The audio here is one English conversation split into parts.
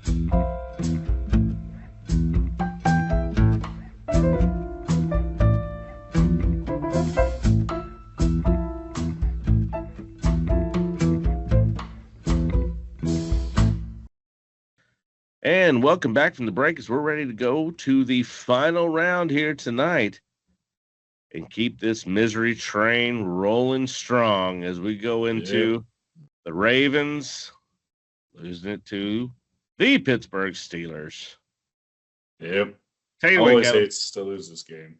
And welcome back from the break as we're ready to go to the final round here tonight and keep this misery train rolling strong as we go into the Ravens losing it to the Pittsburgh Steelers. Yep. Take it I away, always Kevin. hate to lose this game.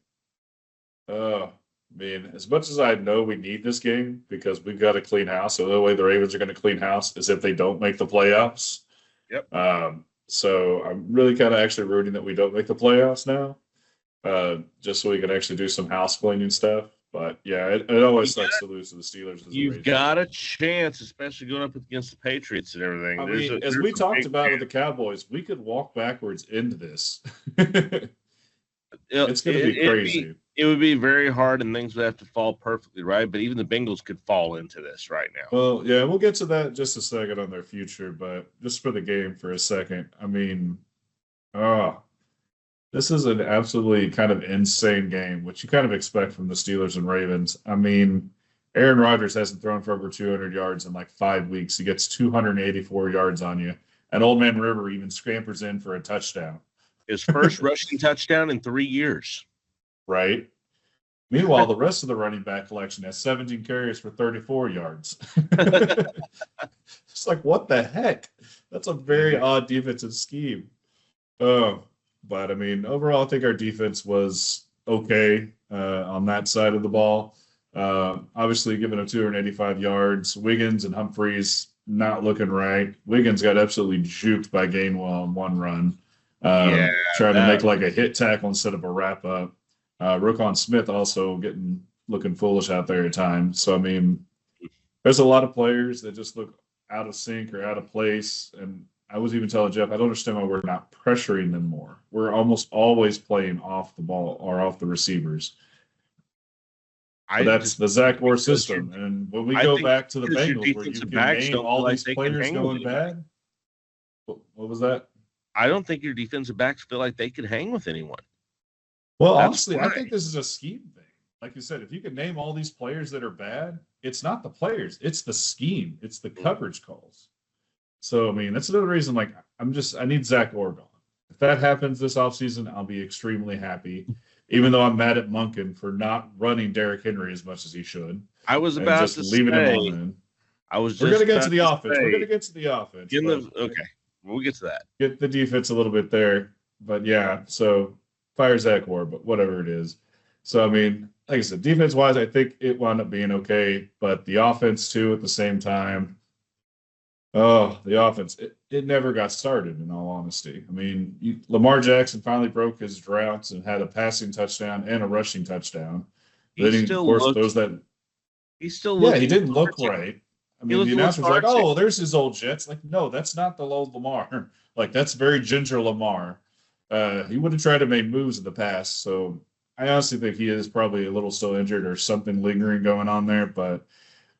Oh, man. As much as I know we need this game because we've got to clean house, so the only way the Ravens are going to clean house is if they don't make the playoffs. Yep. So I'm really kind of actually rooting that we don't make the playoffs now, just so we can actually do some house cleaning stuff. But yeah, it always sucks to lose to the Steelers. You've got a chance, especially going up against the Patriots and everything. I mean, as we talked about with the Cowboys, we could walk backwards into this. It's going to be crazy. It would be very hard, and things would have to fall perfectly right. But even the Bengals could fall into this right now. Well, yeah, we'll get to that in just a second on their future. But just for the game for a second, I mean, this is an absolutely kind of insane game, which you kind of expect from the Steelers and Ravens. I mean, Aaron Rodgers hasn't thrown for over 200 yards in like 5 weeks. He gets 284 yards on you. And Old Man River even scampers in for a touchdown. His first rushing touchdown in 3 years. Right. Meanwhile, the rest of the running back collection has 17 carries for 34 yards. It's like, what the heck? That's a very odd defensive scheme. But, I mean, overall, I think our defense was okay on that side of the ball. Obviously, giving up 285 yards. Wiggins and Humphreys not looking right. Wiggins got absolutely juked by Gainwell on one run. Trying to make like a hit tackle instead of a wrap-up. Roquan Smith also looking foolish out there at times. So, I mean, there's a lot of players that just look out of sync or out of place. And I was even telling Jeff, I don't understand why we're not pressuring them more. We're almost always playing off the ball or off the receivers. But that's the Zach Orr system. And when we go back to the Bengals, where you can name all these players going bad, what was that? I don't think your defensive backs feel like they could hang with anyone. Well, honestly, I think this is a scheme thing. Like you said, if you could name all these players that are bad, it's not the players, it's the scheme, it's the coverage calls. So, I mean, that's another reason, like, I need Zach Orr gone. If that happens this offseason, I'll be extremely happy, even though I'm mad at Monken for not running Derrick Henry as much as he should. I was about to leaving him on. We're going to get to the offense. We're going to get to the offense. Okay, we'll get to that. Get the defense a little bit there. But, yeah, so fire Zach Orr, but whatever it is. So, I mean, like I said, defense-wise, I think it wound up being okay. But the offense, too, at the same time, the offense, it never got started, in all honesty. I mean, Lamar Jackson finally broke his droughts and had a passing touchdown and a rushing touchdown. He didn't look right. I mean, the announcer's like, oh, there's his old Jets. Like, no, that's not the old Lamar. Like, that's very ginger Lamar. He would have tried to make moves in the past. So I honestly think he is probably a little still injured or something lingering going on there. But,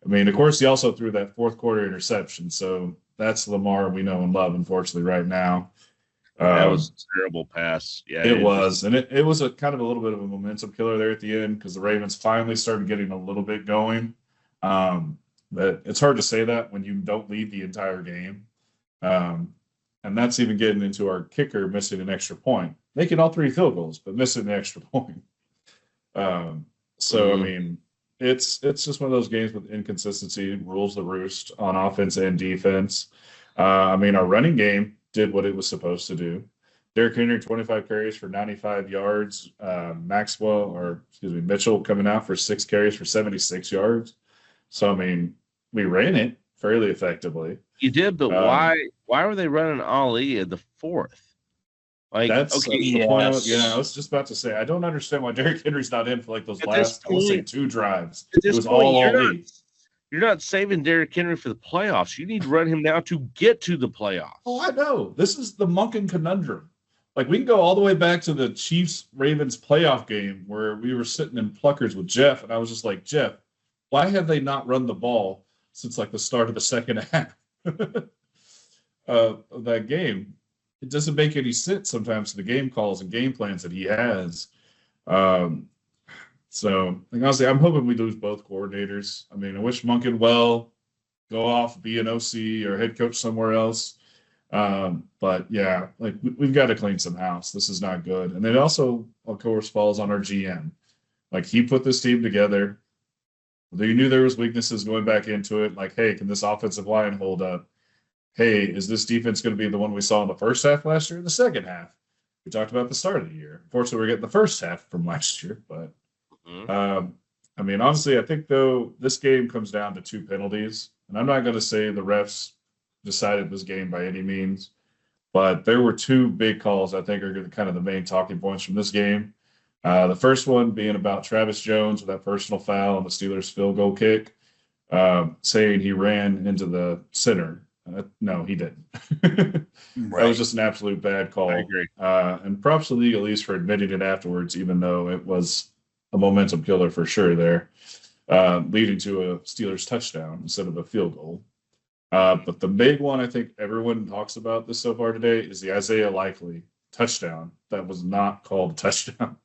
I mean, of course, he also threw that fourth quarter interception. So that's Lamar we know and love, unfortunately, right now. That was a terrible pass. Yeah, it was. And it was a kind of a little bit of a momentum killer there at the end because the Ravens finally started getting a little bit going. But it's hard to say that when you don't lead the entire game. And that's even getting into our kicker missing an extra point. Making all 3 field goals, but missing the extra point. I mean, it's just one of those games with inconsistency, rules the roost on offense and defense. I mean, our running game did what it was supposed to do. Derrick Henry, 25 carries for 95 yards. Mitchell coming out for 6 carries for 76 yards. So, I mean, we ran it fairly effectively. You did, but why were they running Ali in the fourth? Like, that's the point. Yeah, I was just about to say, I don't understand why Derrick Henry's not in for like those last, I would say, 2 drives. It was all Ali. You're not saving Derrick Henry for the playoffs. You need to run him now to get to the playoffs. Oh, I know. This is the Monken conundrum. Like, we can go all the way back to the Chiefs-Ravens playoff game where we were sitting in Pluckers with Jeff, and I was just like, Jeff, why have they not run the ball since, like, the start of the second half of that game? it doesn't make any sense sometimes to the game calls and game plans that he has. Um, so, like, honestly, I'm hoping we lose both coordinators. I mean, I wish Monken well go off, be an OC or head coach somewhere else. But yeah, like we've got to clean some house. This is not good. And it also, of course, falls on our GM. Like he put this team together. They knew there was weaknesses going back into it. Like, hey, can this offensive line hold up? Hey, is this defense going to be the one we saw in the first half last year or the second half? We talked about the start of the year. Unfortunately, we're getting the first half from last year. But I mean, honestly, I think though this game comes down to 2 penalties, and I'm not going to say the refs decided this game by any means, but there were 2 big calls I think are kind of the main talking points from this game. The first one being about Travis Jones with that personal foul on the Steelers field goal kick, saying he ran into the center. No, he didn't. That was just an absolute bad call. I agree. And props to the league at least for admitting it afterwards, even though it was a momentum killer for sure there, leading to a Steelers touchdown instead of a field goal. But the big one I think everyone talks about this so far today is the Isaiah Likely touchdown. That was not called a touchdown.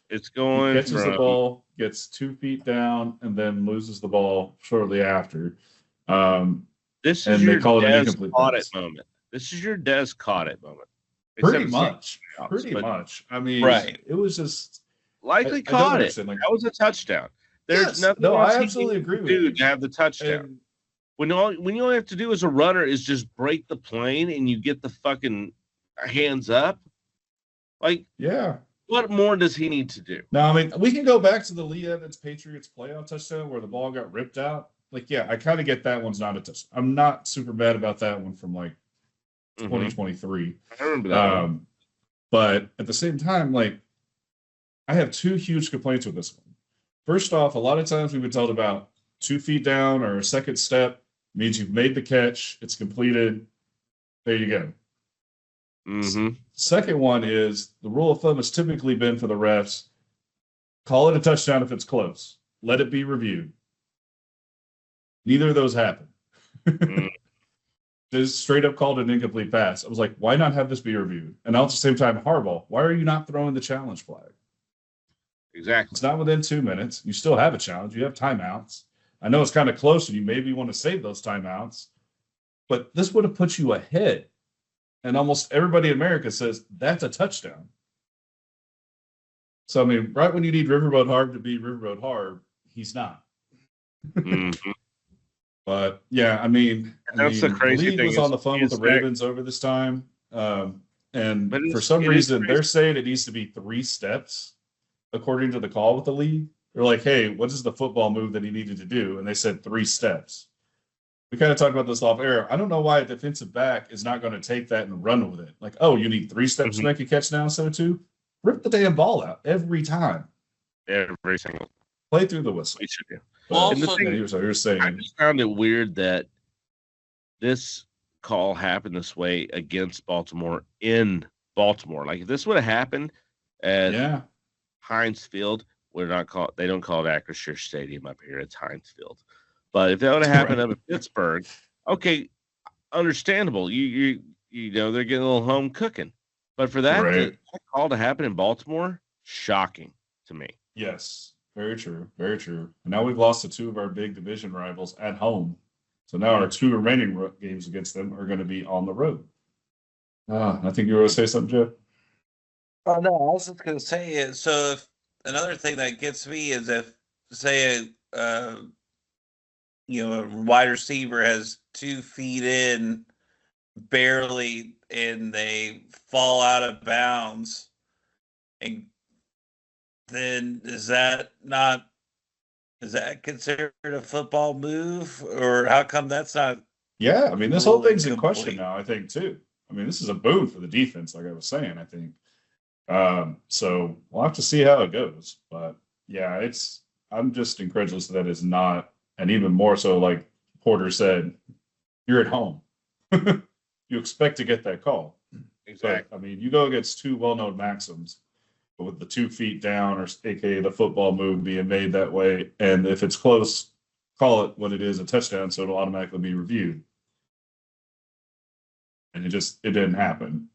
It's going. He catches the ball, gets 2 feet down, and then loses the ball shortly after. This is your Dez caught it moment. This is your Dez caught it moment. Pretty much. I mean, it was just Likely caught it. Like, that was a touchdown. There's nothing. No, I absolutely agree with you. To have the touchdown. When you only have to do as a runner is just break the plane and you get the fucking hands up. Like, yeah. What more does he need to do? No, I mean, we can go back to the Lee Evans Patriots playoff touchdown where the ball got ripped out. Like, yeah, I kind of get that one's not a touchdown. I'm not super bad about that one from like 2023. I remember that one. But at the same time, like, I have 2 huge complaints with this one. First off, a lot of times we've been told about 2 feet down or a second step means you've made the catch, it's completed. There you go. Second one is the rule of thumb has typically been for the refs, call it a touchdown if it's close. Let it be reviewed. Neither of those happened. Just straight up called an incomplete pass. I was like, why not have this be reviewed? And at the same time, Harbaugh, why are you not throwing the challenge flag? Exactly. It's not within 2 minutes. You still have a challenge. You have timeouts. I know it's kind of close and you maybe want to save those timeouts, but this would have put you ahead. And almost everybody in America says that's a touchdown. So, I mean, right when you need Riverboat Harb to be Riverboat Harb, he's not. But, yeah, I mean, the crazy Lee thing was on the phone with the Ravens over this time. And for some reason, they're saying it needs to be 3 steps, according to the call with the league. They're like, hey, what is the football move that he needed to do? And they said 3 steps. We kind of talked about this off air. I don't know why a defensive back is not going to take that and run with it. Like, oh, you need 3 steps to make a catch now instead of 2? Rip the damn ball out every time. Every single. Play through the whistle. We should do. Well, you're saying. I just found it weird that this call happened this way against Baltimore in Baltimore. Like, if this would have happened at Heinz Field, they don't call it Acrisure Stadium up here. It's Heinz Field. But if that would have happened up in Pittsburgh, okay, understandable. You know they're getting a little home cooking. But for that call to happen in Baltimore, shocking to me. Yes, very true, very true. And now we've lost to 2 of our big division rivals at home. So now our 2 remaining games against them are going to be on the road. I think you were going to say something, Jeff? Oh no, I was just going to say it. So if another thing that gets me is if, say, a wide receiver has 2 feet in, barely, and they fall out of bounds, and then is that considered a football move, or how come that's not? Yeah, I mean, this whole thing's in question now, I think, too. I mean, this is a boon for the defense, like I was saying, I think. So we'll have to see how it goes. But yeah, I'm just incredulous that it's not, and even more so, like Porter said, you're at home. You expect to get that call. Exactly. But, I mean, you go against 2 well-known maxims, but with the 2 feet down, or aka the football move being made that way, and if it's close, call it what it is, a touchdown, so it'll automatically be reviewed. And it didn't happen.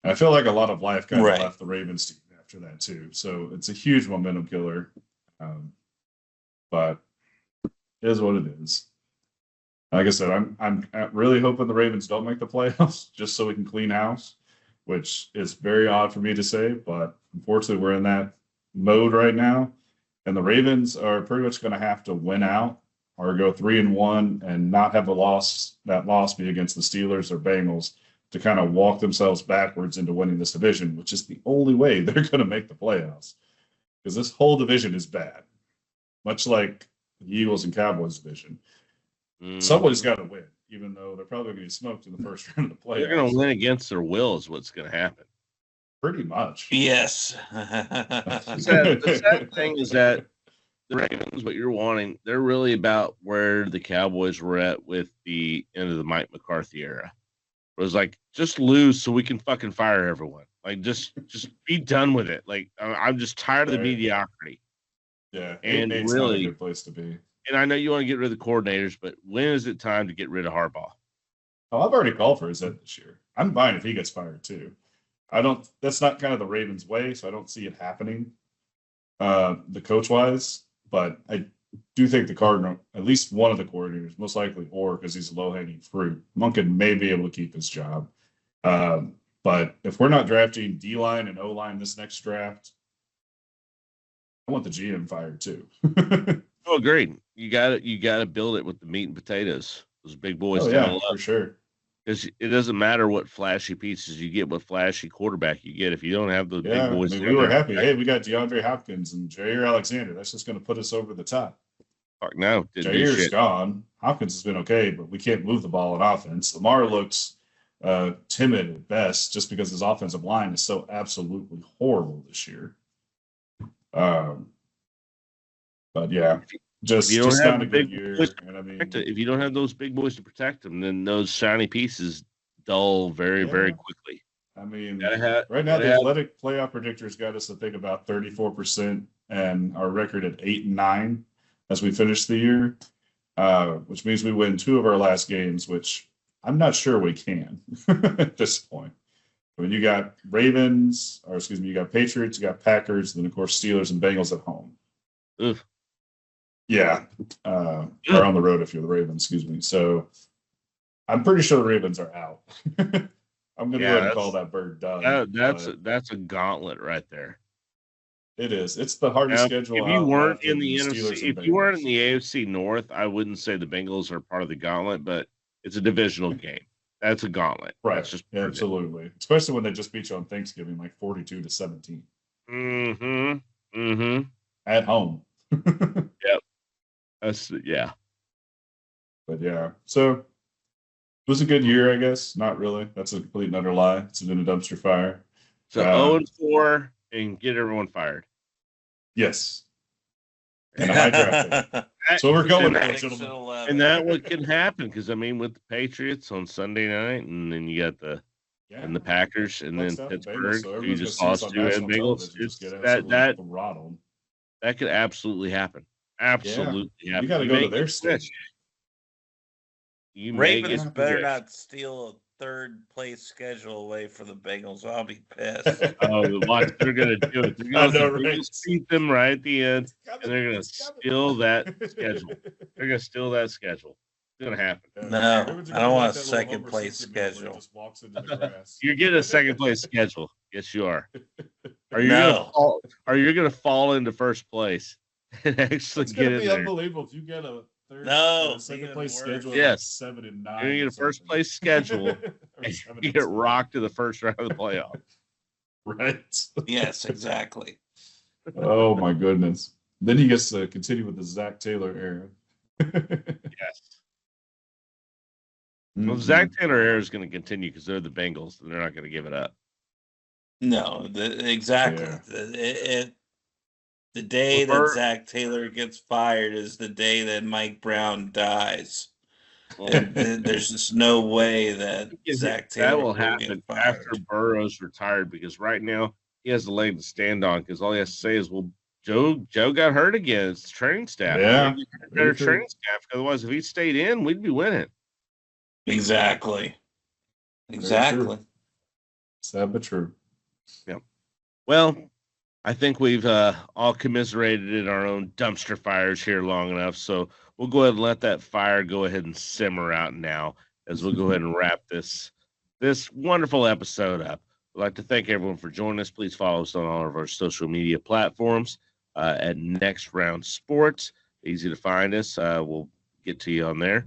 And I feel like a lot of life kind of Right. left the Ravens team after that too. So it's a huge momentum killer. But it is what it is. Like I said, I'm really hoping the Ravens don't make the playoffs just so we can clean house, which is very odd for me to say, but unfortunately we're in that mode right now. And the Ravens are pretty much going to have to win out or go 3-1 and not have that loss be against the Steelers or Bengals to kind of walk themselves backwards into winning this division, which is the only way they're going to make the playoffs. Because this whole division is bad, much like the Eagles and Cowboys division. Somebody's got to win, even though they're probably going to be smoked in the first round of the playoffs. They're going to win against their will is what's going to happen. Pretty much. Yes. The sad thing is that the Ravens, what you're wanting, they're really about where the Cowboys were at with the end of the Mike McCarthy era. It was like, just lose so we can fucking fire everyone. Like, just be done with it. Like, I'm just tired of the mediocrity. Yeah, and it's really, not a good place to be. And I know you want to get rid of the coordinators, but when is it time to get rid of Harbaugh? Oh, I've already called for his head this year. I'm fine if he gets fired too. That's not kind of the Ravens' way, so I don't see it happening, the coach-wise. But I do think the Cardinal, at least one of the coordinators, most likely Orr, because he's low-hanging fruit, Monken may be able to keep his job. But if we're not drafting D-line and O-line this next draft, I want the GM fired too. Oh, agreed. You got to build it with the meat and potatoes. Those big boys. Oh yeah, for sure. Because it doesn't matter what flashy pieces you get, what flashy quarterback you get. If you don't have those big boys, I mean, we were happy. Hey, we got DeAndre Hopkins and Jair Alexander. That's just going to put us over the top. Fuck no, Jair's gone. Hopkins has been okay, but we can't move the ball in offense. Lamar looks timid at best, just because his offensive line is so absolutely horrible this year. But yeah, just not a good year. And I mean, if you don't have those big boys to protect them, then those shiny pieces dull very, very quickly. I mean, right now the athletic playoff predictors got us to think about 34% and our record at 8-9 as we finish the year, which means we win 2 of our last games, which I'm not sure we can at this point. I mean, you got you got Patriots, you got Packers, then of course Steelers and Bengals at home. Oof. Yeah, or on the road if you're the Ravens, excuse me. So I'm pretty sure the Ravens are out. I'm going to go ahead and call that bird done. That's a gauntlet right there. It is. It's the hardest schedule. If you weren't in the NFC, if you weren't in the AFC North, I wouldn't say the Bengals are part of the gauntlet, but it's a divisional game. That's a gauntlet. Right. That's just absolutely. Especially when they just beat you on Thanksgiving, like 42-17. Mm-hmm. Mm-hmm. At home. Yep. Yeah. But yeah. So it was a good year, I guess. Not really. That's a complete and utter lie. It's been a dumpster fire. So 0-4 and get everyone fired. Yes. And a high draft pick. That's what we're going for, gentlemen. And that what can happen, because I mean, with the Patriots on Sunday night, and then you got the Packers, and then Pittsburgh, so you just lost to, and Bengals. That could absolutely happen. Absolutely happen. You got to go to their stage. Ravens better not steal a third place schedule away for the Bengals. I'll be pissed. Watch, they're going to do it. They're going to beat them right at the end, and they're going to steal that schedule. They're going to steal that schedule. It's going to happen. No, I don't want a second place schedule. You're getting a second place schedule. Yes, you are. Are you going to fall into first place and actually get in there? It's going to be unbelievable if you get a second place schedule. Yes, 7-9. You're going to get a first place schedule and you get rocked to the first round of the playoff. Right. Yes, exactly. Oh my goodness. Then he gets to continue with the Zach Taylor era. Yes. Well, Zach Taylor era is going to continue because they're the Bengals and they're not going to give it up. No, exactly. Yeah. The day that Zach Taylor gets fired is the day that Mike Brown dies. And there's just no way that Zach Taylor will happen after Burrow's retired, because right now he has a leg to stand on, because all he has to say is, well, Joe got hurt again. It's the training staff. Yeah. Better training staff. Otherwise, if he stayed in, we'd be winning. Exactly. Sad but true. Yeah. Well, I think we've all commiserated in our own dumpster fires here long enough, so we'll go ahead and let that fire go ahead and simmer out now as we'll go ahead and wrap this wonderful episode up. I'd like to thank everyone for joining us. Please follow us on all of our social media platforms at Next Round Sports. Easy to find us. We'll get to you on there.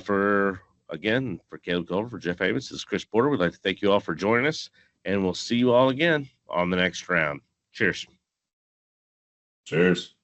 For Caleb Culver, for Jeff Havens, this is Chris Porter. We'd like to thank you all for joining us, and we'll see you all again on the next round. Cheers. Cheers.